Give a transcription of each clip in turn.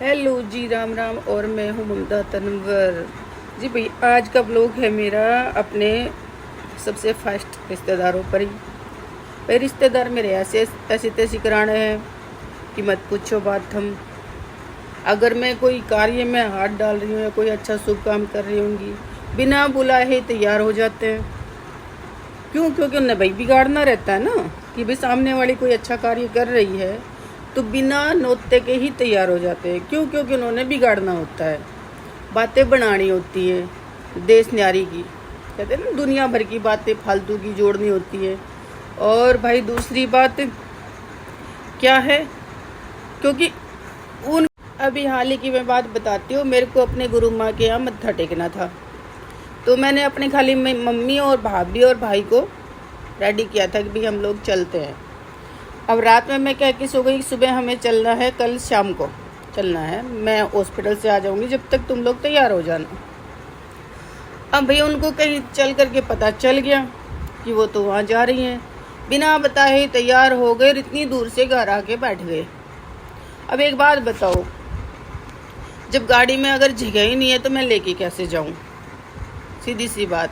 Hello जी, राम राम। और मैं हूँ ममता तनवर जी। भाई आज का ब्लॉग है मेरा अपने सबसे फर्स्ट रिश्तेदारों पर ही। भाई रिश्तेदार मेरे ऐसे ऐसी तैसी कराने हैं कि मत पूछो बात। हम अगर मैं कोई कार्य में हाथ डाल रही हूँ या कोई अच्छा शुभ काम कर रही होंगी, बिना बुलाए तैयार हो जाते हैं। क्यों? क्योंकि उन्हें भाई बिगाड़ना रहता है ना, कि भाई सामने वाली कोई अच्छा कार्य कर रही है तो बिना नोते के ही तैयार हो जाते हैं। क्यों? क्योंकि उन्होंने बिगाड़ना होता है, बातें बनानी होती है देश न्यारी की। कहते हैं ना, दुनिया भर की बातें फालतू की जोड़नी होती है। और भाई दूसरी बात क्या है, क्योंकि उन अभी हाल ही की मैं बात बताती हूँ। मेरे को अपने गुरु माँ के यहाँ मत्था टेकना था, तो मैंने अपने खाली मम्मी और भाभी और भाई को रेडी किया था कि भाई हम लोग चलते हैं। अब रात में मैं कह के सो गई, सुबह हमें चलना है, कल शाम को चलना है। मैं हॉस्पिटल से आ जाऊंगी, जब तक तुम लोग तैयार हो जाना। अब भैया उनको कहीं चल करके पता चल गया कि वो तो वहाँ जा रही हैं। बिना बताए तैयार हो गए, इतनी दूर से घर आके बैठ गए। अब एक बात बताओ, जब गाड़ी में अगर जगह ही नहीं है तो मैं लेके कैसे जाऊँ? सीधी सी बात।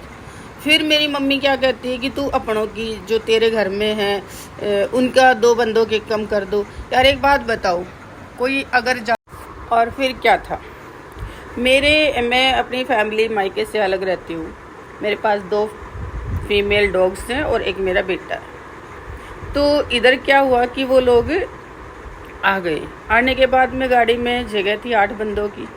फिर मेरी मम्मी क्या कहती है कि तू अपनों की जो तेरे घर में है उनका 2 बंदों के कम कर दो। यार एक बात बताओ, कोई अगर जा। और फिर क्या था, मैं अपनी फैमिली मायके से अलग रहती हूँ। मेरे पास 2 फीमेल डॉग्स हैं और एक मेरा बेटा है। तो इधर क्या हुआ कि वो लोग आ गए। आने के बाद में गाड़ी में जगह थी 8 बंदों की,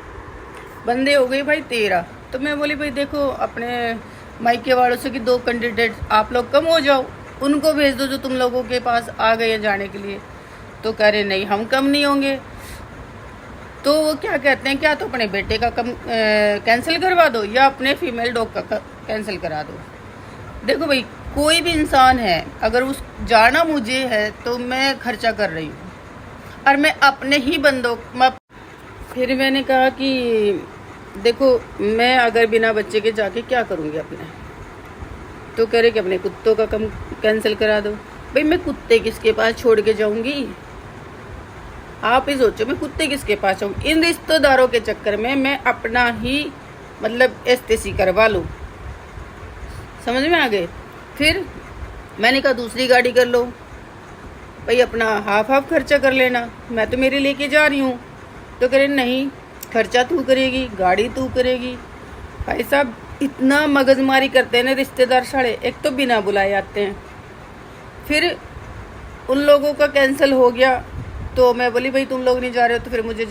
बंदे हो गए भाई 13। तो मैं बोली भाई देखो, अपने मायके वालों से कि 2 कैंडिडेट आप लोग कम हो जाओ, उनको भेज दो जो तुम लोगों के पास आ गए हैं जाने के लिए। तो कह रहे नहीं, हम कम नहीं होंगे। तो वो क्या कहते हैं, क्या तो अपने बेटे का कम कैंसिल करवा दो या अपने फीमेल डॉग का कैंसिल करा दो। देखो भाई, कोई भी इंसान है, अगर उस जाना मुझे है तो मैं खर्चा कर रही हूँ, और मैं अपने ही बंदों। फिर मैंने कहा कि देखो, मैं अगर बिना बच्चे के जाके क्या करूँगी अपने। तो कह रहे कि अपने कुत्तों का कम कैंसिल करा दो। भाई मैं कुत्ते किसके पास छोड़ के जाऊँगी? आप ही सोचो, मैं कुत्ते किसके पास जाऊँगी? इन रिश्तेदारों के चक्कर में मैं अपना ही मतलब एस्तेसी करवा लूँ। समझ में आ गए? फिर मैंने कहा दूसरी गाड़ी कर लो भाई, अपना हाफ हाफ खर्चा कर लेना, मैं तो मेरे लेके जा रही हूँ। तो कह रहे नहीं, खर्चा तू करेगी, गाड़ी तू करेगी। भाई साहब इतना मगजमारी करते हैं ना रिश्तेदार साढ़े। एक तो बिना बुलाए आते हैं। फिर उन लोगों का कैंसिल हो गया तो मैं बोली भाई तुम लोग नहीं जा रहे हो तो फिर मुझे